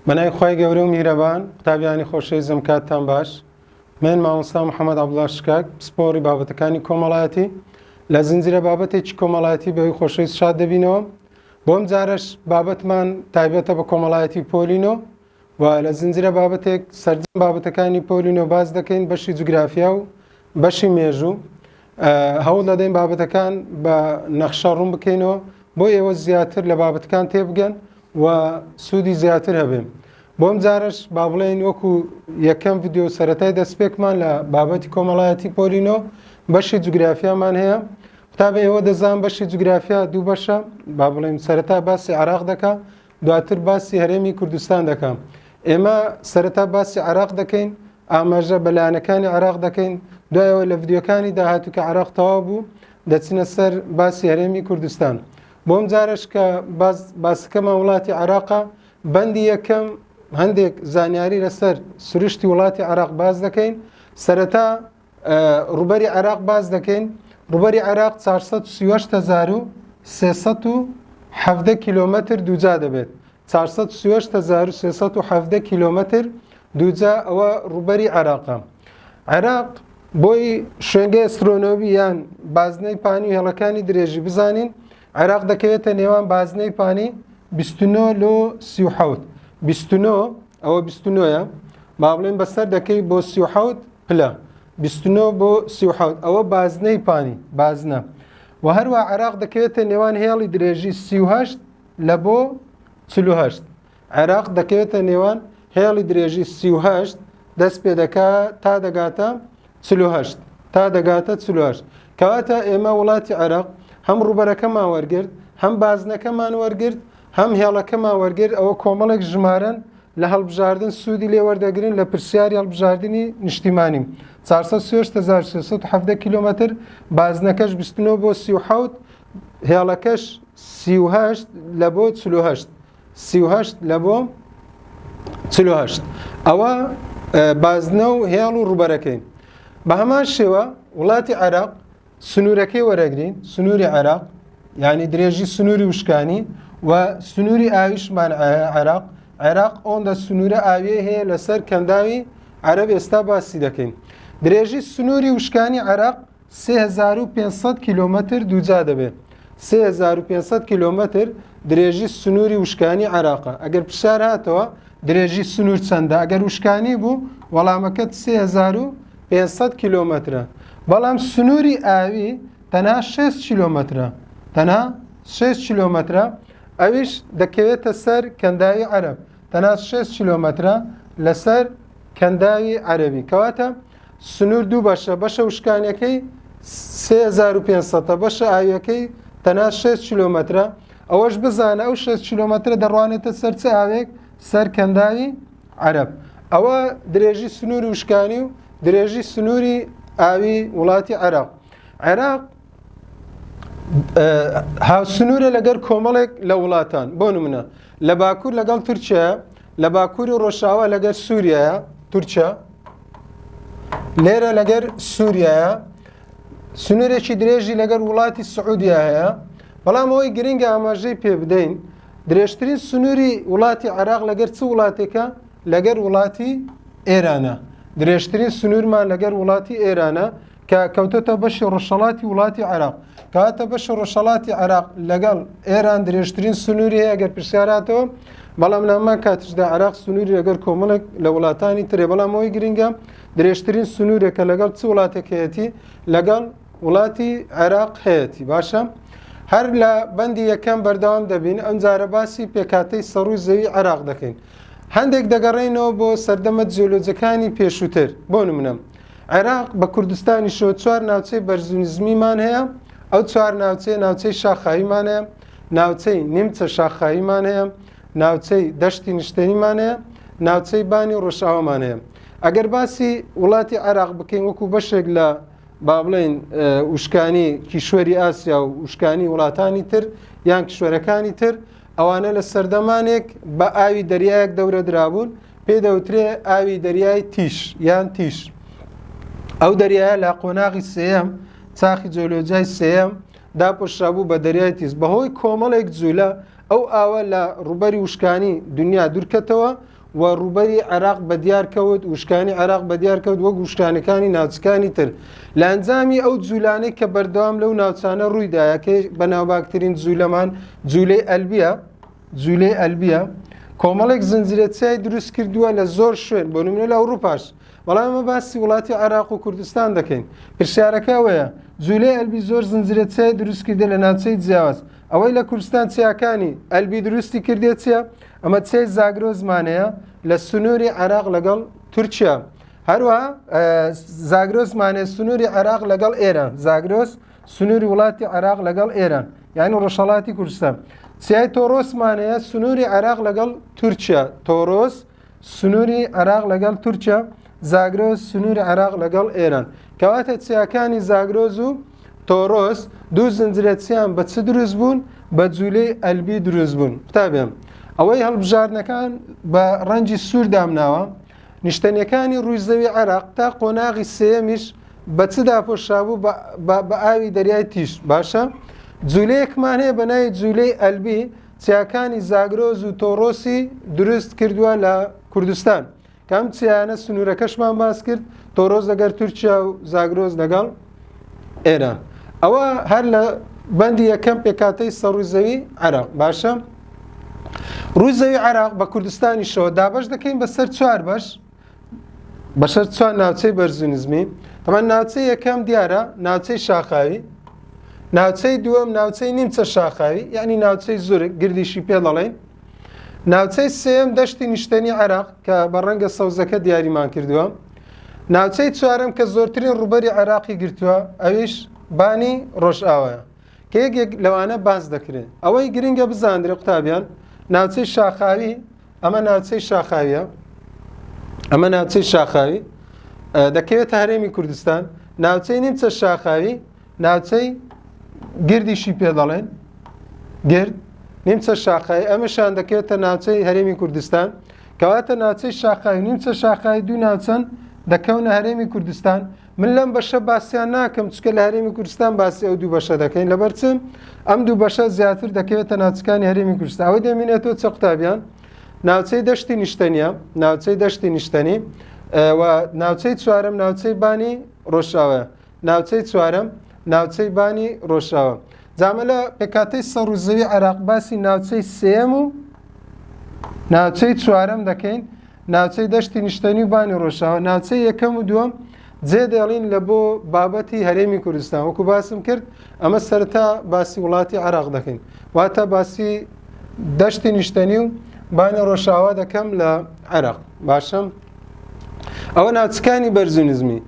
منای خوای گەورە و میهرەبان قوتابیانی خۆشەویستم کاتتان باش. من مامۆستا محەممەد عەبدوڵڵا شکاک پسپۆڕی بابەتەکانی کۆمەڵایەتی لە زنجیرە بابەتێکی کۆمەڵایەتی بەوەی خۆشەویست شاد دەبینەوە. بۆم جارش بابەتمان تایبەتە بە کۆمەڵایەتی پۆلینۆ و لە زنجیرە بابەتێک سەرجەم بابەتەکانی پۆلینۆ باز دەکەین بەشی جوگرافیا و بەشی مێژوو. هەوڵ دەدەین بابەتەکان بە نەخشە ڕوون بکەینەوە بۆ ئێوە زیاتر لە بابەتەکان تێبگەن و سوودی زیاتر هەبێ. بۆم جارش با بڵێن وەکو یەکەم ڤیدیۆ سەرەتای دەستپێکمان لە بابەتی کۆمەڵایەتی پۆلینۆ بەشی جوگرافیامان هەیە. قوتابە ئێوە دەزان بەشی جوگرافیا دوو بەشە، با بڵێن سەرەتا باسی عێراق دەکا، دواتر باسی هەرێمی کوردستان دەکەم. ئێمە سەرەتا باسی عێراق دەکەین، ئاماژە بەلایەنەکانی عێراق دەکەین، دوایەوە لە ڤیدیۆکانی داهاتوو کە عێراق تەواو بوو دەچینە سەر باسی هەرێمی کوردستان. بۆم جارش کە باسەکەمان وڵاتی عێراقا بەندی یەکەم هەندێک زانیاری لەسەر سروشتی وڵاتی عێراق باز دەکەین. سەرەتا ڕوبەری عێراق باز دەکەین. ڕوبەری عێراق 438,317 کیلۆمەتر دووجا دەبێت. 438,317 کیلۆمەتر دووجا ئەوە ڕوبەری عێراقە. عێراق بۆی شوێنگەی ئەسترۆنۆمی یان بازنەی پانی و هێڵەکانی درێژی بزانین، عێراق دەکەوێتە نێوان بازنەی پانی 29 لۆ 37. 29 ئەوە 29ە، با بڵێن بەسەر دەکەی بۆ 37 پلە. 29 بۆ 37 ئەوە بازنەی پانی بازنە. و هەروە عێراق دەکەوێتە نێوان هێڵی درێژی 38 لە بۆ 48. عێراق دەکەوێتە نێوان هێڵی درێژی 38 دەست پێ دەکا تا دەگاتە 48 تا دەگاتە 48. کەواتە ئێمە وڵاتی عێراق هەم ڕوبەرەکەمان وەرگرت، هەم بازنەکەمان وەرگرت، هەم هێڵەکەمان وەرگرت. ئەوە کۆمەڵێک ژمارەن لە هەڵبژاردن سوودی لێ وەردەگرن لە پرسیاری هەڵبژاردننی نیشتیمانی. 438,317 کیلۆمەتر، بازنەکەش 29 بۆ 37، هێڵەکەش 38 لە بۆ 48. 38 لە بۆ 48. ئەوە بازنە و هێڵ و ڕوبەرەکەین. بە هەمان شێوە وڵاتی عێراق سنوورەکەی وەرەگرین، سنووری عێراق یعنی درێژی سنووری وشکانی و سنووری ئاویشمان عێراق. عێراق ئەوەندە سنوورە ئاویە هەیە لەسەر کەنداوی عەرەب ئێستا باسی دەکەین. درێژی سنووری وشکانی عێراق 3500 کیلۆمەتر دووجا دەبێت. 3500 کیلۆمەتر درێژی سنووری وشکانی عێراقە. ئەگەر پرسیار هاتەوە درێژی سنوور چەندە، ئەگەر وشکانی بوو وەڵامەکەت 3500 کیلۆمەترە. بەڵام سنووری ئاوی تەنها 6 کیلۆمەترە، تەنها 6 کیلۆمەترە. ئەویش دەکەوێتە سەر کەنداوی عەرەب، تەنها 6 کیلۆمەترە لەسەر کەنداوی عەرەبی. کەواتە سنوور دوو بەشە، بەشە وشکانیەکەی 3500، بەشە ئاویەکەی تەنها 6 کیلۆمەترە. ئەوەش بزانە ئەو 6 کیلۆمەترە دەڕوانێتە سەر چ ئاوێک؟ سەر کەنداوی عەرەب. ئەوە درێژی سنووری وشکانی و درێژی سنووری ئاوی وڵاتی عێراق. عێراق هاوسنوورە لەگەر کۆمەڵێک لە وڵاتان. بۆ نمونە لە باکوور لەگەڵ تورکیایە، لە باکووری ڕۆژاوا لەگەر سووریایە، تورکیا لێرە لەگەر سووریایە، سنوورێکی درێژی لەگەر وڵاتی سعودیا هەیە. بەڵام ئەوەی گرنگە ئاماژەی پێ بدەین، درێژترین سنووری وڵاتی عێراق لەگەر چ وڵاتێکە؟ لەگەر وڵاتی ئێرانە. درێژترین سنوورمان لەگەر وڵاتی ئێرانە کە کەوتۆتە بەشی ڕۆژهەڵاتی وڵاتی عێراق. کەواتە بەشی ڕۆژهەڵاتی عێراق لەگەڵ ئێران درێژترین سنووری هەیە ئەگەر پرسیاراتەوە. بەڵام لە هەمان کاتیشدا عێراق سنووری لەگەر کۆمەڵێک لە وڵاتانی ترێ. بەڵام ئەوەی گرنگە درێژترین سنوورێکە لەگەڵ چ وڵاتێک هەیەتی؟ لەگەڵ وڵاتی عێراق هەیەتی. باشە، هەر لە بەندی یەکەم بەردەوام دەبین. ئەم جارە باسی پێکاتەی سەڕووی زەوی عێراق دەکەین. هەندێک دەگەڕێنەوە بۆ سەردەمە جیۆلۆجیەکانی پێشووتر. بۆ نمونە عێراق بە کوردستانی شۆ 4 ناوچەی بەرزونیزمیمان هەیە. ئەو 4 ناوچەی ناوچەی شاخاییمان هەیە، ناوچەی نیمچە شاخاییمان هەیە، ناوچەی دەشتی نیشتەنیمان هەیە، ناوچەی بانی ڕۆژئاوامان هەیە. ئەگەر باسی وڵاتی عێراق بکەین وەکو بەشێک لە با بڵێن وشکانی کیشوەری ئاسیا و وشکانی وڵاتانی تر یان کیشوەرەکانی تر، ئەوانە لە سەردەمانێک بە ئاوی دەریایەک دەورە درابوون، پێ دەوترێ ئاوی دەریای تیش یان تیش. ئەو دەریایە لە قۆناغی سێەم چاخی جیۆلۆجیای سێەم داپۆشرابوو بە دەریای تیز. بەهۆی کۆمەڵێک جوولە ئەو ئاوە لە ڕوبەری وشکانی دنیا دوورکەتەوە و ڕوبەری عێراق بە دیار کەوت وشکانی عێراق بە دیار کەوت وەک وشکانەکانی ناوچەکانی تر لە ئەنجامی ئەو جوولانەی کە بەردەوام لەو ناوچانە ڕوویدایە کە بەناوباکترین جوولەمان جوولەی ئەلبیە کۆمەڵێک زنجیرەچیای دروست کردووە لە زۆر شوێن بۆ نمونە لە ئەوروپاش بەڵام ئەمە باسی وڵاتی عێراق و کوردستان دەکەین پرسیارەکە ئەوەیە جوولەی ئەلبی زۆر زنجیرەچیای دروست کردە لە ناوچەی جیاواز ئەوەی لە کوردستان چیاکانی ئەلبی دروستی کردێت چیە ئەمە چێ زاگرۆ زمانەیە لە سنووری عێراق لەگەڵ تورکیا هەروەها زاگرۆ زمانێ سنووری عێراق لەگەڵ ئێران زاگرۆس سنووری وڵاتی عێراق لەگەڵ ئێران یعنی ڕۆژهەڵاتی کوردستان چیای تۆڕۆسمانەیە سنووری عێراق لەگەڵ تورکیا تۆڕۆس سنووری عێراق لەگەڵ تورکیا زاگرۆس سنووری عێراق لەگەڵ ئێران کەواتە چیاکانی زاگرۆز و تۆڕۆس دوو زنجیرەچیان بە چ دروست بوون بە جوولەی ئەلبی دروست بوون قوتابێم ئەوەی هەڵبژاردنەکان بە ڕەنجی سوور دامناوە نیشتەنیەکانی ڕوویزەوی عێراق تا قۆناغی سێمیش بە چدا پۆشابوو بە ئاوی دەریای تیش باشە جوولەیەکمان هەیە بە ناوی جوولەی ئەلبی چیاکانی زاگرۆز و تۆڕۆسی دروست کردووە لە کوردستان کەم چیانە سنوورەکەشمان باس کرد تۆڕۆز لەگەر تورکیا و زاگرۆز لەگەڵ ئێران ئەوە هەر لە بەندی یەکەم پێکاتەی سەرڕوویزەوی عێراق باشە ڕوویزەوی عێراق بە کوردستانیشەوە دابەش دەکەین بەسەر چوار بەشەر چوار ناوچەی بەرزونزمی تەمان ناوچەی یەکەم دیارە ناوچەی شاخاوی ناوچەی دووەم ناوچەی نیمچە شاخاوی یعنی ناوچەی زورگ گردیشی پێ دەڵێن ناوچەی سێم دەشتی نیشتەنی عێراق کە بە ڕەنگە سەوزەکە دیاریمان کردووە ناوچەی چوارم کە زۆرترین ڕوبەری عێراقی گرتووە ئەویش بانی ڕۆژئاوایە کە یەکێک لەوانە باس دەکرێت ئەوەی گرنگە بزاندرێ قوتابیان ناوچەی شاخاوی ئەمە ناوچەی شاخاویە ئەمە ناوچەی شاخاوی دەکەوێتە هەرێمی کوردستان ناوچەی نیمچە شاخاوی ناوچەی گردیشی پێ دەڵێن گرد نیمچە شاخاوی ئەمەشان دەکەوێتە ناوچەی هەرێمی کوردستان کەواتە ناوچەی شاخاوی نیمچە شاخاوی دوو ناوچەن دەکەونە هەرێمی کوردستان من لەم بەشە باسییان ناکەم چکە لە هەرێمی کوردستان باسی ئەو دوو بەشە دەکەین لەبەرچم ئەم دوو بەشە زیاتر دەکەوێتە ناوچەکانی هەرێمی کوردستان ئەوەی دەمێنێتەوە چە قوتابیان ناوچەی دەشتی نیشتەنیە ناوچەی دەشتی نیشتەنی و ناوچەی چوارەم ناوچەی بانی ڕۆژاوە ناوچەی چوارەم ناوچەی بانی ڕۆژاوە جامە لە پێکاتەی سەرڕوویزەوی عێراق باسی ناوچەی سێم و ناوچەی چوارەم دەکەین ناوچەی دەشتی نیشتەنی و بانی ڕۆژاوە ناوچەی یەکەم و دووەم جێ دێڵین لە بۆ بابەتی هەرێمی کوردستان وەکو باسم کرد ئەمە سەرەتا باسی وڵاتی عێراق دەکەین واتە باسی دەشتی نیشتەنی و بانی ڕۆژاوە دەکەم لە عێراق باشم ئەوە ناوچەکانی بەرزونزمی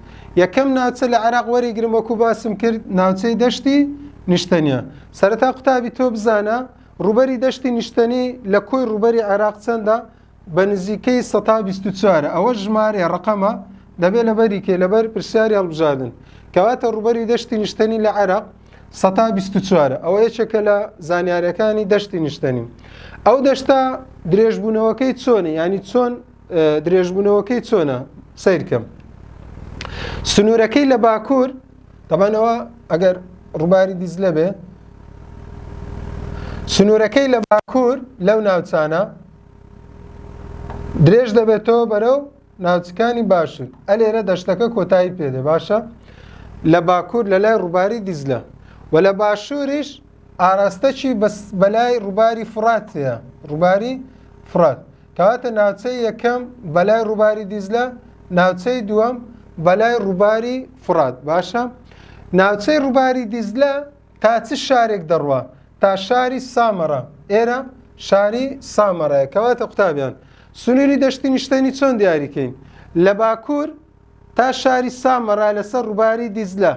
یەکەم ناوچە لە عێراق وەریگرم وەکو باسم کرد ناوچەی دەشتی نیشتەنیە سەرەتا قوتابی تۆ بزانە ڕوبەری دەشتی نیشتەنی لە کۆی ڕوبەری عێراق چەندە بە نزیکەی 124 ئەوە ژمارە ڕقەمە دەبێت لەبەریکێ لەبەر پرسیاری هەڵبژاردن کەواتە ڕوبەری دەشتی نیشتەنی لە عێراق 124 ئەوە یەکێکە لە زانیاریەکانی دەشتی نیشتەنی ئەو دەشتا درێژبوونەوەکەی چۆنە ینی چۆن درێژبوونەوەکەی چۆنە سیرکەم سنوورەکەی لە باکوور تەبانەوە ئەگەر ڕووباری دیزلە بێ سنوورەکەی لە باکوور لەو ناوچانە درێژ دەبێتەوە بەرەو ناوچەکانی باشوور ئەلێرە دەشتەکە کۆتایی پێدێ باشە لە باکوور لە لای ڕووباری دیزلە و لە باشووریش ئاراستەکی بەلای ڕووباری فراتەیە ڕووباری فرات کەواتە ناوچەی یەکەم بەلای ڕووباری دیزلە ناوچەی دووەم بەلای ڕووباری فرات باشە ناوچەی ڕووباری دیزلە تا چ شارێک دەڕوە تا شاری سامەڕە ئێرە شاری سامەڕەیە کەواتە قوتابیان سنووری دەشتی نیشتەنی چۆن دیاریکەین لە باکوور تا شاری سامەڕە لەسەر ڕووباری دیزلە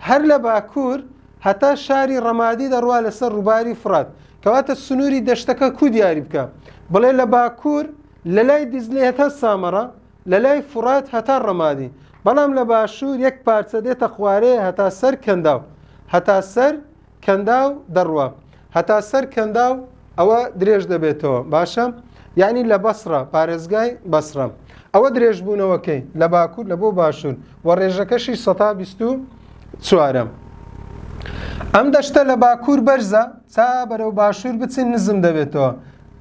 هەر لە باکوور هەتا شاری ڕەمادی دەڕوا لەسەر ڕووباری فرات کەواتە سنووری دەشتەکە کو دیاری بکە بڵێ لە باکوور لە لای دیزلێ هەتا سامەڕە لە لای فرات هەتا ڕەمادی بەڵام لە باشوور یەک پارچە دێتە خوارەیە هەتا سەر کەنداو هەتا سەر کەنداو دەڕوا هەتا سەر کەنداو ئەوە درێژ دەبێتەوە باشە یعنی لە بەسرە پارێزگای بەسرە ئەوە درێژبوونەوەکەی لە باکوور لە بۆ باشوور و ڕێژەکەشی 124 ئەم دەشتە لە باکوور بەرزە تا بەرەو باشوور بچین نزم دەبێتەوە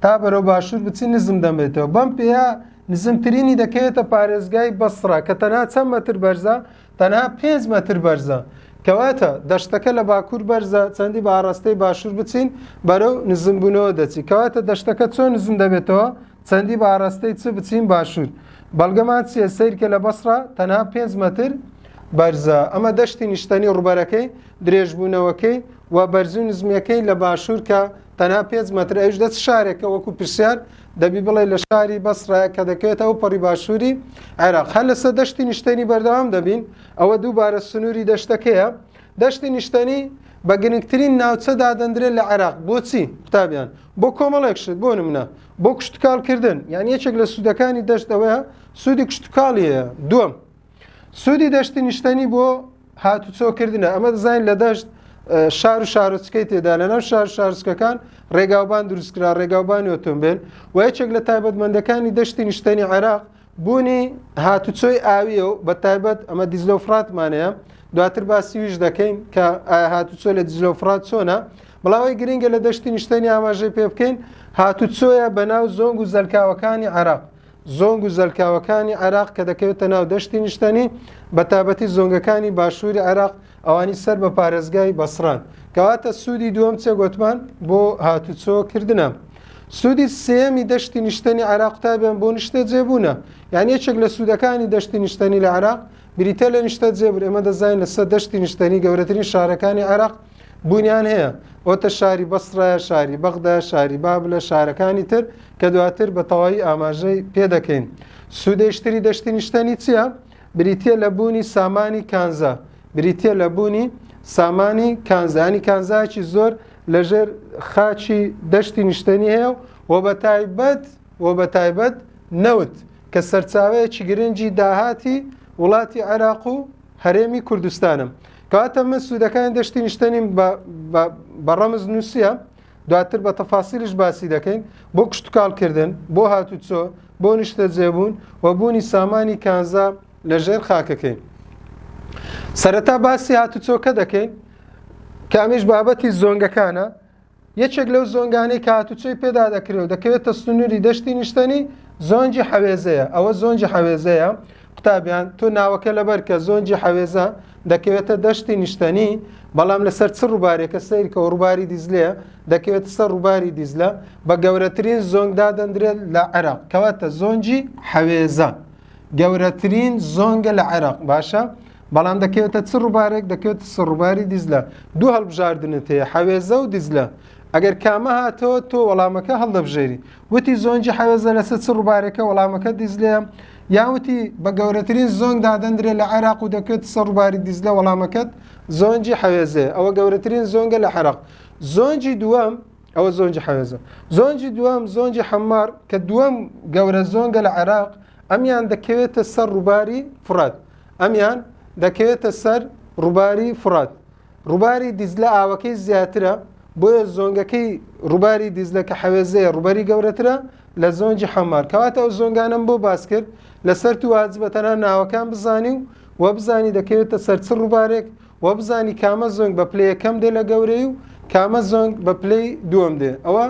تا بەرەو باشوور بچین نزم دەبێتەوە بەم پێیا نزمترینی دەکەوێتە پارێزگای بەسڕا کە تەنها چەند مەتر بەرزە تەنها 5 مەتر بەرزە کەواتە دەشتەکە لە باکوور بەرزە چەندی بە ئاڕاستەی باشوور بچین بەرەو نزمبوونەوە دەچی کەواتە دەشتەکە چۆن نزم دەبێتەوە چەندی بە ئاڕاستەی چ بچین باشوور بەڵگەمان چیە سیرکە لە بەسڕا تەنها 5 مەتر بەرزە ئەمە دەشتی نیشتنی ڕوبەرەکەی درێژبوونەوەکەی و بەرزوو نزمیەکەی لە باشوور کە تەنها 5 مەتر ئەوش دەست شارێکە وەکو پرسیار دەبی بڵێ لە شاری بەسڕایە کە دەکەوێت ئەو پەڕی باشووری عێراق هەر لەسەر دەشتی نیشتنی بەردەوام دەبین ئەوە دووبارە سنووری دەشتەکەیە دەشتی نیشتنی بە گرنگترین ناوچە دادەندرێت لە عێراق بۆچی قوتابیان بۆ کۆمەڵێکشت بۆ نمونە بۆ کشتتوکالکردن یان یەکێک لە سوودەکانی دەشت ئەوەیە سوودی کشتتوکاڵیەیە دووەم سوودی دەشتی نیشتنی بۆ هاتوچۆکردنە ئەمە دەزانین لە دەشت شار و شارۆچکەی تێدا لەناو شار شارچکەکان ڕێگاوبان دروستکرا ڕێگاوبانی ئۆتۆمبیل و یەکێک لە تایبەتمەندەکانی دەشتی نیشتنی عێراق بوونی هاتوچۆی ئاویە و بە تایبەت ئەمە دیزلە و فراتمانەیە دواتر باسیویش دەکەین کە هاتوچۆ لە دیزلە و فرات چۆنە بەڵاوی گرنگە لە دەشتی نیشتنی ئاماژەی پێ بکەین هاتوچۆیە بەناو زۆنگ و زەلکاوەکانی عێراق زۆنگ و زەلکاوەکانی عێراق کە دەکەوێتە ناو دەشتی نیشتنی بە تایبەتی زۆنگەکانی باشووری عێراق ئەوانی سەر بە پارێزگای بەسڕان کەواتە سوودی دووەم چێ گوتمان بۆ هاتوچۆکردنە سوودی سێمی دەشتی نیشتنی عێراق قوتابیان بۆ نیشتە جێبوونە یان یەکێک لە سوودەکانی دەشتی نیشتنی لە عێراق بریتە لە نیشتە جێبوون ئێمە دەزانین لەسەر دەشتی نیشتنی گەورەترین شارەکانی عێراق بوونیان هەیە ئۆتە شاری بەسڕایە شاری بەغدا شاری بابلە شارەکانی تر کە دواتر بە تەواوی ئاماژەی پێ دەکەین سوودێشتری دەشتی نیشتنی چییە؟ بریتە لە بوونی سامانی کانزا بریتە لە بوونی سامانی کانزانی کانزایکی زۆر لەژێر خاچی دەشتی نیشتنی هەیە و بە تایبەت نەوت کە سەرچاوەیەکی گرنگی داهاتی وڵاتی عێراق و هەرێمی کوردستانم کەواتە من سوودەکانی دەشتی نیشتنیم بە ڕەمز نووسە دواتر بە تەفاسیلش باسی دەکەین بۆ کشتتوکالکردن بۆ هاتوچۆ بۆ نیشتە جێبوون و بوونی سامانی کانزا لەژێر خاکەکەین سەرەتا باسی هاتوچۆکە دەکەین کە ئەمیش بابەتی زۆنگەکانە یەکێک لەو زۆنگانەی کە هاتوچۆی پێدا دەکرێت دەکەوێتە سنووری دەشتی نیشتنی زۆنجی حەوێزەیە ئەوە زۆنجی حەوێزەیە قوتابیان تۆ ناوەکە لەبەر کە زۆنجی حەوێزە دەکەوێتە دەشتی نیشتنی بەڵام لەسەر چ ڕووبارێکە سەیرکە و ڕووباری دیزلەیە دەکەوێت سەر ڕووباری دیزلە بە گەورەترین زۆنگدا دەندرێت لە عێراق کەواتە زۆنجی حەوێزە گەورەترین زۆنگە لە عێراق باشە بەڵام دەکەوێتە چ ڕووبارێک دەکەوێتە سەر ڕووباری دیزلە دوو هەڵبژاردنت هەیە حەوێزە و دیزلە ئەگەر کامە هاتەوە تۆ وەڵامەکە هەڵدەبژێری وتی زۆنجی حەوێزە لەسەر چ ڕووبارێکە وەڵامەکە دیزلەیە یاوتی بە گەورەترین زۆنگ دادەندرێت لە عێراق و دەکەوێت سەر ڕووباری دیزلە وەڵامەکەت زۆنجی حەوێزەیە ئەوە گەورەترین زۆنگە لە عێراق زۆنجی دووەم ئەوە زۆنجی حەوێزە زۆنجی دووەم زۆنجی حەمار کە دووەم گەورە زۆنگە لە عێراق ئەمیان دەکەوێتە سەر ڕووباری فرات ئەمیان دەکەوێتە سەر ڕووباری فرات ڕووباری دیزلە ئاوەکەی زیاترە بۆیە زۆنگەکەی ڕووباری دیزلە کە حەوێزەیە ڕووباری گەورەترە لە زۆنجی حەمار کەواتە ئەو زۆنگانم بۆ باس کرد لەسەر تو واجبەتەنە ناوەکان بزانی و بزانی دەکەوێتە سەر چ ڕووبارێک و بزانی کامە زۆنگ بە پلەی یەکەم دێ لە گەورەی و کامە زۆنگ بە پلەی دووەم دێ ئەوە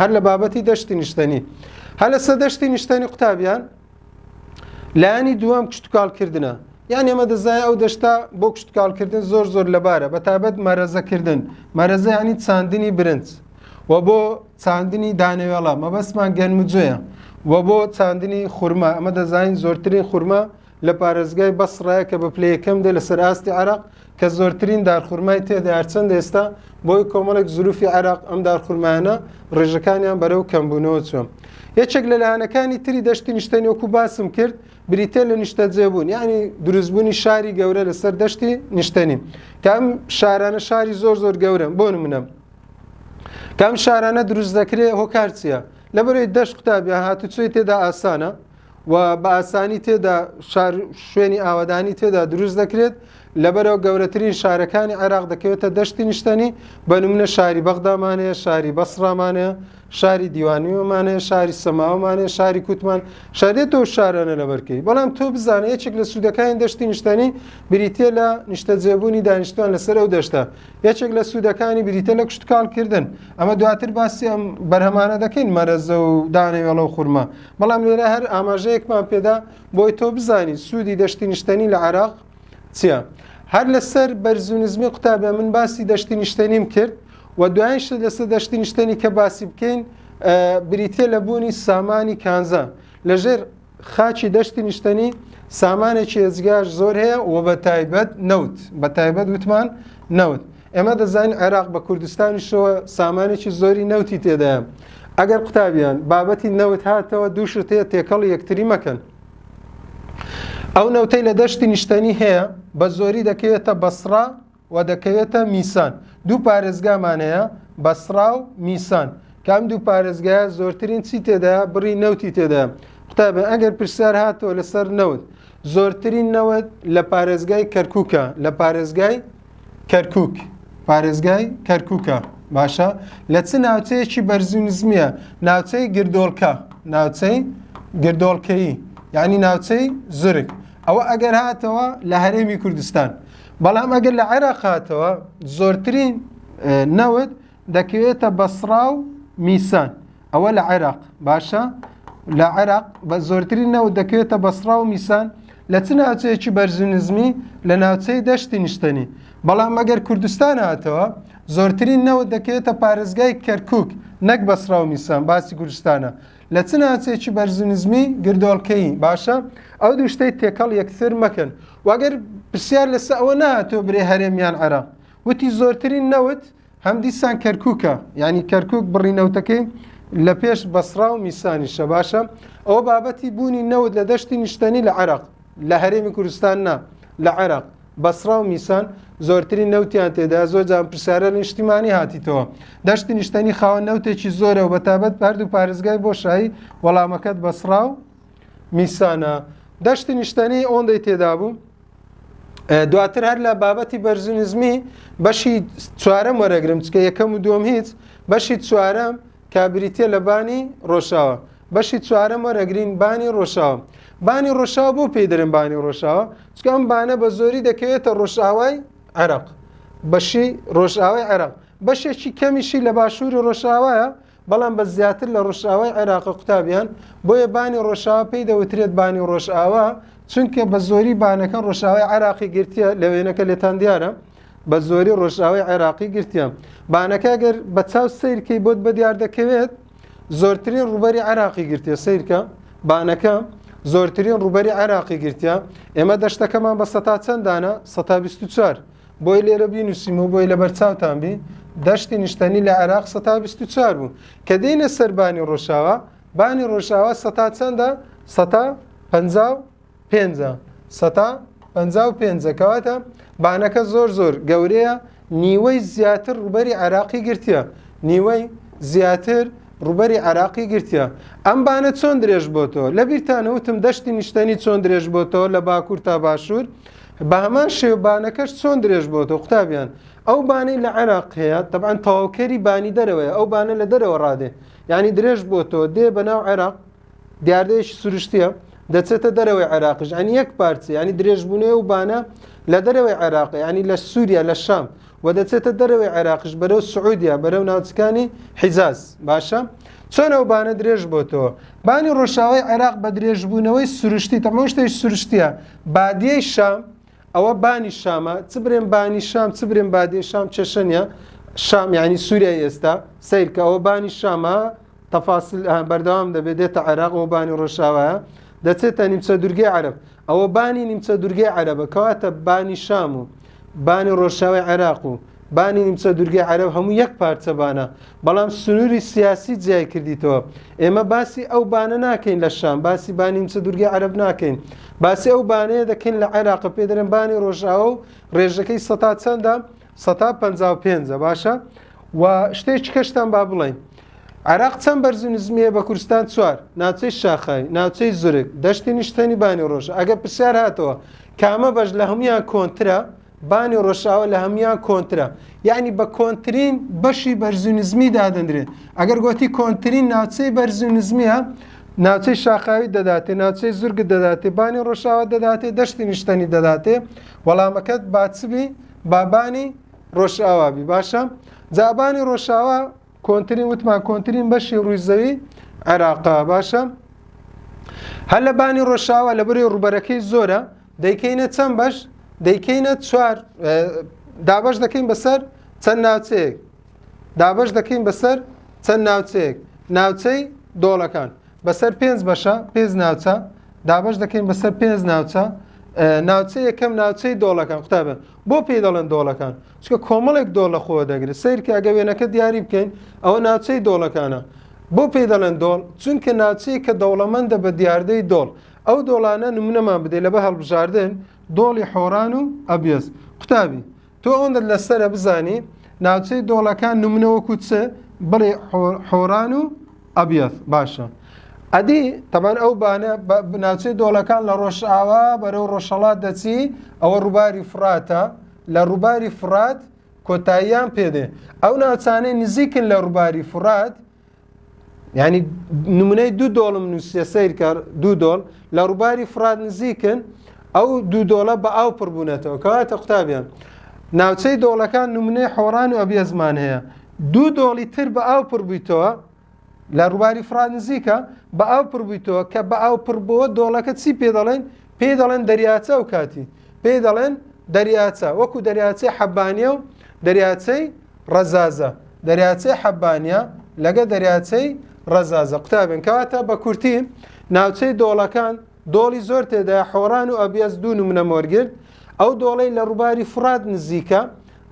هەر لە بابەتی دەشتی نیشتنی هەر لەسەر دەشتی نیشتنی قوتابیان لایانی دووەم کشتتوکالکردنە یعنی ئەمە دەزایە ئەو دەشتا بۆ کشتتوکالکردن زۆر لەبارە بە تایبەت مەرەزەکردن مەرەزە ینی چاندنی برنج و بۆ چاندنی دانەوێڵە مەبەستمان گەنمجۆیە و بۆ چاندنی خورما ئەمە دەزانین زۆرترین خورما لە پارێزگای بەسڕایە کە بە پلەی یەکەم دێ لەسەر ئاستی عێراق کە زۆرترین دارخورمای تێدا هەرچەند ئێستا بۆی کۆمەڵێک زروفی عێراق ئەم دارخورمایانە ڕێژەکانیان بەرەو کەمبوونەوە چووە یەکێک لە لایەنەکانی تری دەشتی نیشتنی وەکو باسم کرد بریتە لە نیشتە جێبوون یعنی دروستبوونی شاری گەورە لەسەر دەشتی نیشتنی کە ئەم شارانە شاری زۆر گەورن بۆ نمونە کام شارانە دروست دەکرێت هۆکار چییە لەبەرەوەی دەشت قوتابیان هاتوچۆی تێدا ئاسانە و بە ئاسانی تێدا شوێنی ئاوەدانی تێدا دروست دەکرێت لەبەرەوە گەورەترین شارەکانی عێراق دەکەوێتە دەشتی نیشتنی بە نمونە شاری بەغدامانەیە، شاری بەسڕامانەیە، شاری دیوانیۆمانەیە، شاری سەماوەمانەیە، شاری کوتمان، شارێتەوە شارانە لەبەرکەی. بەڵام تۆ بزانە یەکێک لە سوودەکانی دەشتی نیشتنی بریتە لە نیشتە جێبوونی دانیشتوان لەسەر ئەو دەشتە. یەکێک لە سوودەکانی بریتە لە کشتکاڵکردن. ئەمە دواتر باسی ئەم بەرهەمانە دەکەین مەرەزە و دانەوێڵە و خورما. بەڵام لێرە هەر ئاماژەیەکمان پێدا بۆی تۆ بزانی سوودی دەشتی نیشتنی لە عێراق چییە. هەر لەسەر بەرزونزمی قوتابە من باسی دەشتی نیشتنیم کرد و دوایش لەسەر دەشتی نیشتنی کە باسی بکەین بریتە لە بوونی سامانی کانزە. لەژێر خاچی دەشتی نیشتنی سامانێکی ێزگاش زۆر هەیە و بە تایبەت نەوت، بە تایبەت وتمان نەوت. ئێمە دەزانین عێراق بە کوردستانیشەوە سامانێکی زۆری نەوتی تێدایە. ئەگەر قوتابیان بابەتی نەوت هاتەوە دووشت هەیە تێکەڵ یەکتری مەکەن. ئەو نەوتەی لە دەشتی نیشتنی هەیە بە زۆری دەکەوێتە بەسڕا و دەکەوێتە میسان. دوو پارێزگامان هەیە بەسڕا و میسان. کام دوو پارێزگایە زۆرترین چی تێدایە؟ بڕی نەوتی تێدایە. قوتابە ئەگەر پرسیار هاتەوە لەسەر نەوت زۆرترین نەوت لە پارێزگای کەرکووکە، لە پارێزگای کەرکووک، پارێزگای کەرکووکە. باشە لە چ ناوچەیەکی بەرزونزمیە؟ ناوچەی گردۆڵکە، ناوچەی گردۆڵکەیی، یعنی ناوچەی زرگ. ئەوە ئەگەر هاتەوە لە هەرێمی کوردستان. بەڵام ئەگەر لە عێراق هاتەوە زۆرترین نەوت دەکەوێتە بەسڕا و میسان. ئەوە لە عێراق باشە لە عێراق بە زۆرترین نەوت دەکەوێتە بەسڕا و میسان لە چ ناوچەیەکی بەرزونزمی؟ لە ناوچەی دەشتی نیشتنی. بەڵام ئەگەر کوردستان هاتەوە زۆرترین نەوت دەکەوێتە پارێزگای کەرکووک، نەک بەسڕا و میسان، باسی کوردستانە. لە چ ناوچەیەکی بەرزونزمی؟ گردۆڵکەی. باشە ئەو دوو شتەی تێکەڵ یەکتر مەکەن. واگەر پرسیار لەسەر ئەوە نهاتۆ برێ هەرێمیان عێراق وتی زۆرترین نەوت هەم دیسان کەرکووکە، یعنی کەرکووک بڕی نەوتەکەی لە پێش بەسڕا و میسانیشە. باشە ئەوە بابەتی بوونی نەوت لە دەشتی نیشتنی لە عێراق، لە هەرێمی کوردستان نا، لە عێراق بەسڕا و میسان زۆرترین نەوتیان تێدا. زۆر جان پرسیارە نیشتیمانی هاتیتەوە. دەشتی نیشتنی خاوەن نەوتێکی زۆرە و بەتابەت هەردوو پارێزگای بۆشایی وەڵامەکەت بەسڕا و میسانە. دەشتی نیشتنی ئەوەندەی تێدا بوو. دواتر هەر لە بابەتی بەرزونزمی بەشی چوارەم وەرەگرم، چکە یەکەم و دووەم هیچ. بەشی چوارەم کابریتە لە بانی ڕۆژاوە. بەشی چوارەم وەرەگرین بانی ڕۆژاوە. بانی ڕۆژاوە بۆ پێدرن بانی ڕۆژاوە؟ چکە ئەم بانە بە زۆری دەکەوێتە ڕۆژاوای عێراق، بەشی ڕۆژاوای عێراق. بەشێکی کەمیشی لە باشووری ڕۆژاوایە، بەڵام بە زیاتر لە ڕۆژاوای عێراق قوتابیان. بۆیە بانی ڕۆژاوە پێی دەوترێت بانی ڕۆژاوە، چونکە بە زۆری بانەکە ڕۆژاوای عێراقی گرتیە. لە وێنەکە لێتان دیارە بە زۆری ڕۆژاوای عێراقی گرتیە. بانەکە گەر بە چاو سیرکەی بۆت بە دیار دەکەوێت زۆرترین ڕوبەری عێراقی گرتیە. سیرکە بانەکە زۆرترین ڕوبەری عێراقی گرتیە. ئێمە دەشتەکەمان بە سەتا چەندانە؟ 124. بۆی لێرە بینوسیم و بۆی لە بەرچاوتان بی دەشتی نیشتنی لە عێراق 124 بوو. کە دێنە سەر بانی ڕۆژاوە، بانی ڕۆژاوە سەتا چەندە؟ 155. 155 کەواتە بانەکە زۆر زۆر گەورەیە، نیوەی زیاتر ڕوبەری عێراقی گرتیە، نیوەی زیاتر ڕوبەری عێراقی گرتیە. ئەم بانە چۆن درێژ بۆتەوە؟ لە بیرتانەوتم دەشتی نیشتنی چۆن درێژ بۆتەوە لە باکوور تا باشوور، بە هەمان شێوبانەکەش چۆن درێژ بۆتەوە قوتابیان. ئەو بانەی لە عێراق هەیە طبعاً تەواوکەری بانی دەرەوەیە، ئەو بانە لە دەرەوە ڕادێ، یعنی درێژ بۆتەوە دێ بەناو عێراق، دیاردەیەکی سروشتیە دەچێتە دەرەوەی عێراقش، ینی یەک پارچە، ینی درێژبوونەوە و بانە لە دەرەوەی عێراق، ینی لە سووریا لە شام و دەچێتە دەرەوەی عێراقش بەرەو سعودیا، بەرەو ناوچەکانی حیجاز. باشە چۆن ئەو بانە درێژ بۆتەوە؟ بانی ڕۆژاوای عێراق بە درێژبوونەوەی سروشتی تەمام شتێک سروشتیە. بادیەی شام ئەوە بانی شامە، چ برێن بانی شام چ برێن بادیەی شام چێشەنە شام، یعنی سووریای ئێستا سیرکە ئەوە بانی شامە، تەفاسیل بەردەوام دەبێت دێتە عێراق. ئەوە بانی ڕۆژاوایە دەچێتە نیمچە دورگەی عەرەب، ئەوە بانی نیمچە دورگەی عەرەبە، کەواتە بانی شام و بانی ڕۆژاوای عێراق و بانی نیمچە دورگەی عەرەب هەموو یەک پارچە بانە. بەڵام سنووری سیاسی جیای کردیتەوە. ئێمە باسی ئەو بانە ناکەین لە شام، باسی بانی نیمچە دورگەی عەرەب ناکەین، باسی ئەو بانەیە دەکەین لە عێراق، پێدەرێن بانی ڕۆژاوە و ڕێژەکەی سەتا چەندە؟ 155. باشە و شتێکی کەشتان با بڵێن. عێراق چەند بەرزونزمیە بە کوردستان؟ 4. ناوچەی شاخای، ناوچەی زورگ، دەشتی نیشتنی بانی ڕۆژ. ئەگە پرسیار هاتەوە کامە بەش لە هەمویان کۆنترە، بانی ڕۆژاوە لە هەمویان کۆنترە یعنی بە کۆنترین بەشی بەرزونزمی دادەندرێت ئەگەر گوتی کۆنترین ناوچەی بەرزونزمیە ناوچەی شاخاوی دەداتێ ناوچەی زورگ دەداتێ بانی ڕۆژاوە دەداتێ دەشتی نیشتنی دەداتێ وەڵامەکەت باچبی بابانی ڕۆژاوابی باشە جابانی ڕۆژاوە کۆنترین وتمان کۆنترین بەشی ڕووی عێراقا باشە هەر لە بانی ڕۆژاوە لە بەرەی ڕوبەرەکەی زۆرە دەیکەینە چەند بەش دەیکەینە چوار دابەش دەکەین بەسەر چەند ناوچەیەک دابەش دەکەین بەسەر چەند ناوچەیەک ناوچەی دۆڵەکان بەسەر 5 بەشە 5 ناوچە دابەش دەکەین بەسەر 5 ناوچە ناوچەی یەکەم ناوچەی دۆڵەکان قوتابە بۆ پێی دەڵێن دۆڵەکان چکە کۆمەڵێک دۆڵ لە خۆوە دەگرێت سیرکە ئەگە وێنەکە دیاری بکەین ئەوە ناوچەی دۆڵەکانە بۆ پێی دەڵێن دۆڵ چونکە ناوچەی کە دەوڵەمەندە بە دیاردەی دۆڵ ئەو دۆڵانە نمونەمان بدەیت لە بە هەڵبژاردن دۆڵی حۆران و ئەبیەز قوتابی تۆ ئەوەندە لەسەرە بزانی ناوچەی دۆڵەکان نمونە وەکو چ بڵێ حۆران و ئەبیەز باشە ئەدی تەمان ئەو بانە ناوچەی دۆڵەکان لە ڕۆژئاوا بەرەو ڕۆژهەڵات دەچی ئەوە ڕووباری فراتە لە ڕووباری فرات کۆتاییان پێدێ ئەو ناوچانەی نزیکن لە ڕووباری فرات یعنی نمونەی دوو دۆڵم نووسە سیرکە دوو دۆڵ لە ڕووباری فرات نزیکن ئەو دوو دۆڵە بە ئاو پڕبوونەتەوە کەواتە قوتابیان ناوچەی دۆڵەکان نمونەی حۆران و ئەبیەزمان هەیە دوو دۆڵی تر بە ئاو پڕبوویتەوە لە ڕووباری فرات نزیکە بە ئاو پڕبوویتەوە کە بە ئاو پڕبووە دۆڵەکە چی پێ دەڵێن پێی دەڵێن دەریاچە و کاتی پێی دەڵێن دەریاچە وەکو دەریاچەی حەبانیە و دەریاچەی ڕەزازە دەریاچەی حەبانیە لەگە دەریاچەی ڕەزازە قوتابن کەواتە بە کورتی ناوچەی دۆڵەکان دۆڵی زۆر تێدا حۆران و ئەبیەز دوو نمونە وەرگرت ئەو دۆڵەی لە ڕووباری فرات نزیکە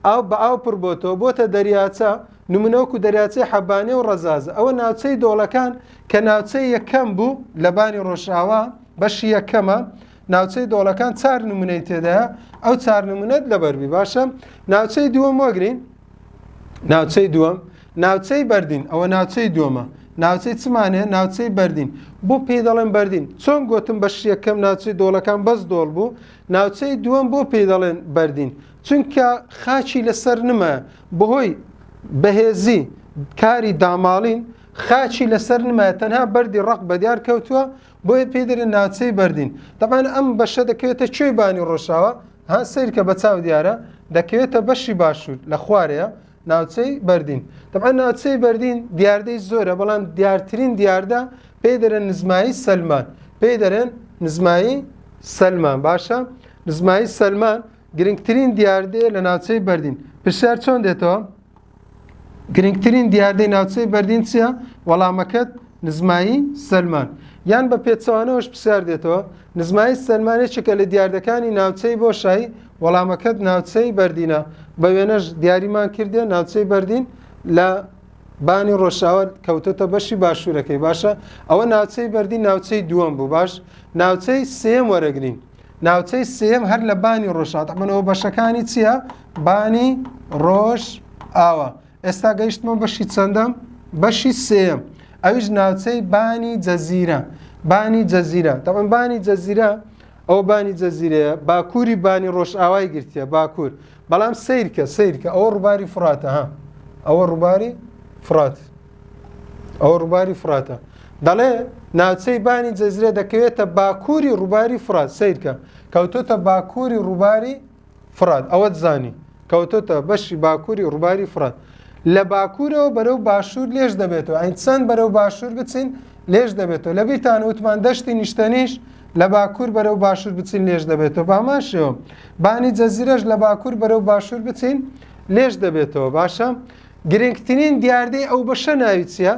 ئەو بە ئاو پڕبۆتەوە بۆتە دەریاچە نمونەوەکو دەریاچەی حەبانێ و ڕەزازە ئەوە ناوچەی دۆڵەکان کە ناوچەی یەکەم بوو لە بانی ڕۆژئاوا بەشی یەکەمە ناوچەی دۆڵەکان چار نمونەی تێدایە ئەو چار نمونەت لەبەربی باشە ناوچەی دووەم وەگرین ناوچەی دووەم ناوچەی بەردین ئەوە ناوچەی دووەمە ناوچەی چمانێ ناوچەی بەردین بۆ پێی دەڵێن بەردین چۆن گوتم بەشی یەکەم ناوچەی دۆڵەکان بەس دۆڵ بوو ناوچەی دووەم بۆ پێی دەڵێن بەردین چونکە خاچی لەسەر نمە بەهۆی بەهێزی کاری داماڵین خاچی لەسەر نمایە تەنها بەردی ڕق بەدیار کەوتووە بۆیە پێی دەرێن ناوچەی بەردین دەبان ئەم بەشە دەکەوێتە کوێی بانی ڕۆژاوە ها سیرکە بە چاو دیارە دەکەوێتە بەشی باشوور لە خوارەیە ناوچەی بەردین دەبان ناوچەی بەردین دیاردەی زۆرە بەڵام دیارترین دیاردە پێی دەرێن نزمایی سەلمان پێی دەرێن نزمایی سەلمان باشە نزمایی سەلمان گرنگترین دیاردەیە لە ناوچەی بەردین پرسیار چۆن دێتەوە گرنگترین دیاردەی ناوچەی بەردین چییە وەڵامەکەت نزمایی سەلمان یان بە پێچەوانەوەش پرسیار دێتەوە نزمایی سەلمانێکێکە لە دیاردەکانی ناوچەی بۆشایی وەڵامەکەت ناوچەی بەردینە بە وێنەش دیاریمان کردێ ناوچەی بەردین لە بانی ڕۆژاوە کەوتۆتە بەشی باشوورەکەی باشە ئەوە ناوچەی بەردین ناوچەی دووەم بوو باش ناوچەی سێم وەرەگرین ناوچەی سێم هەر لە بانی ڕۆژات ئەمەەوە بەشەکانی چییە بانی ڕۆژ ئاوە ئێستا گەیشتمە بەشی چەندەم بەشی سێم ئەویش ناوچەی بانی جەزیرە بانی جەزیرە تەمەن بانی جەزیرە ئەو بانی جەزیرەیە باکووری بانی ڕۆژ ئاوای گرتیە باکوور بەڵام سیرکە ئەوە ڕووباری فراتە ها ئەوە ڕووباری فرات ئەوە ڕووباری فراتە دەڵێ ناوچەی بانی جەزیرە دەکەوێتە باکووری ڕووباری فرات سیرکە کەوتۆتە باکووری ڕووباری فرات ئەوە زانی کەوتۆتە بەشی باکووری ڕووباری فرات لە باکوورەوە بەرەو باشوور لێش دەبێتەوە ئەین چەند بەرەو باشوور بچین لێش دەبێتەوە لە بیرتان وتمان دەشتی نیشتەنیش لە باکوور بەرەو باشوور بچین لێش دەبێتەوە باماشەوە بانی جەزیرەش لە باکوور بەرەو باشوور بچین لێش دەبێتەوە باشە گرنگترین دیاردەی ئەو بەشە ناوی چییە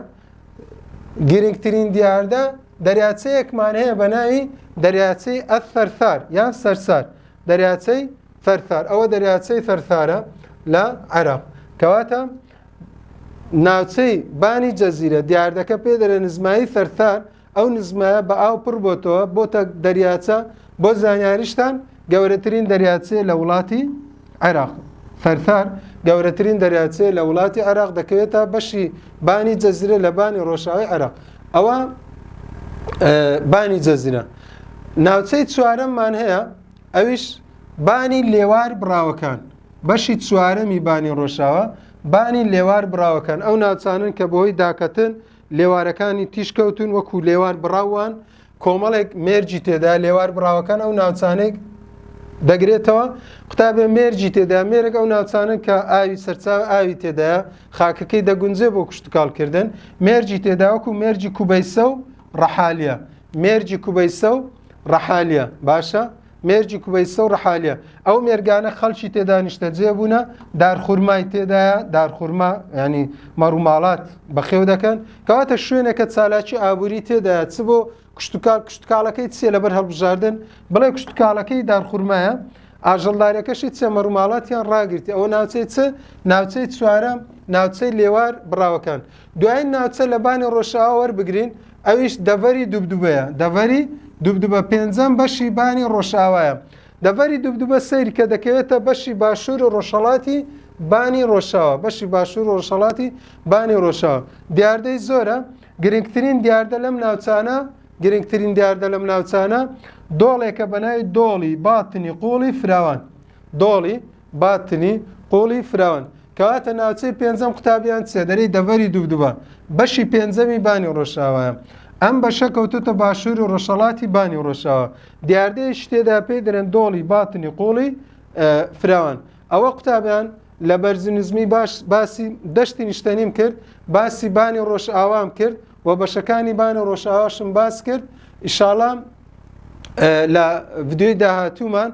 گرنگترین دیاردە دەریاچەیەکمان هەیە بە ناوی دەریاچەی ئەثەرثار یان سەرسار دەریاچەی ثەرثار ئەوە دەریاچەی ثەرثارە لە عێراق کەواتە ناوچەی بانی جەزیرە دیاردەکە پێ دەرێ نزمایی ثەرثار ئەو نزمایە بە ئاو پڕ بۆتەوە بۆتە دەریاچە بۆ زانیاریشتان گەورەترین دەریاچەیە لە وڵاتی عێراق ثەرثار گەورەترین دەریاچەیە لە وڵاتی عێراق دەکەوێتە بەشی بانی جەزیرە لە بانی ڕۆژاوی عێراق ئەوە بانی جەزیرە ناوچەی چوارەممان هەیە ئەویش بانی لێوار براوەکان بەشی چوارەمی بانی ڕۆژاوە بانی لێوار براوەکان ئەو ناوچانن کە بەهۆی داکەتن لێوارەکانی تیشکەوتون وەکو لێوار براوان کۆمەڵێک مێرجی تێدا لێوار براوەکان ئەو ناوچانێک دەگرێتەوە قوتابێ مێرجی تێدا مێرێک ئەو ناوچانن کە ئاوی سەرچاو ئاوی تێدایە خاکەکەی دەگونجێ بۆ کوشتکاڵکردن مێرجی تێدا وەکو مێرجی کوبەیسە و ڕەحالیە مێرجی کوبەیسە و ڕەحالیە باشە مێرجی کوبەیسە و ڕەحالیە ئەو مێرگانە خەڵکی تێدا نیشتەجێ بوونە دارخورمای تێدایە دارخورما ینی مەڕووماڵات بەخێو دەکەن کەواتە شوێنێکە چالاکی ئابووری تێدایە چ بۆ کوشتکاڵەکەی چێ لەبەر هەڵبژاردن بڵێ کوشتکاڵەکەی دارخورمایە ئاژەڵدارەکەشی چێ مەڕووماڵاتیان ڕاگرتی ئەوە ناوچەی چ ناوچەی چوارە ناوچەی لێوار براوەکان دوای ناوچە لە بانی ڕۆژاوا وەربگرین ئەویش دەڤەری دوبدوبەیە دەڤەری دوبدوبە پێنجەم بەشی بانی ڕۆژاوایە دەڤەری دوبدوبە سەیری کە دەکەوێتە بەشی باشوور و ڕۆژهەڵاتی بانی ڕۆژاوا بەشی باشوور و ڕۆژهەڵاتی بانی ڕۆژاوا دیاردەی زۆرە گرنگترین دیاردە لەم ناوچانە گرنگترین دیاردە لەم ناوچانە دۆڵێکە بەناوی دۆڵی باتنی قوڵی فراوان دۆڵی باتنی قوڵی فراوان کەواتە ناوچەی پێنجەم قوتابیان چێ دەرەی دەڤەری دوبدوبە بەشی پێنجەمی بانی ڕۆژاوایە ئەم بەشە کەوتوتە باشوور و ڕۆژهەڵاتی بانی ڕۆژاوا دیاردەیەش تێدا پێی دەرێن دۆڵی باتنی قوڵی فراوان ئەوە قوتابیان لە بەرزنزمی باسی دەشتی نیشتەنیم کرد باسی بانی ڕۆژئاوام کرد و بەشەکانی بانی ڕۆژئاواشم باس کرد ئیشاڵڵا لە ڤیدیۆی داهاتوومان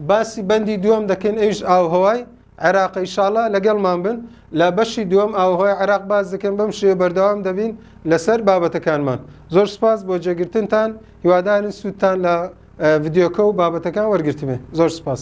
باسی بەندی دووەم دەکەین ئەویش ئاوهەوای عێراق ئیشاڵڵا لەگەڵمان بن لە بەشی دووەم ئاوهەوای عێراق باس دەکەن بەم شێوە بەردەوام دەبین لەسەر بابەتەکانمان زۆر سپاس بۆ جێگرتنتان هیوادارین سوودتان لە ڤیدیۆکە و بابەتەکان وەرگرتبێ زۆر سپاس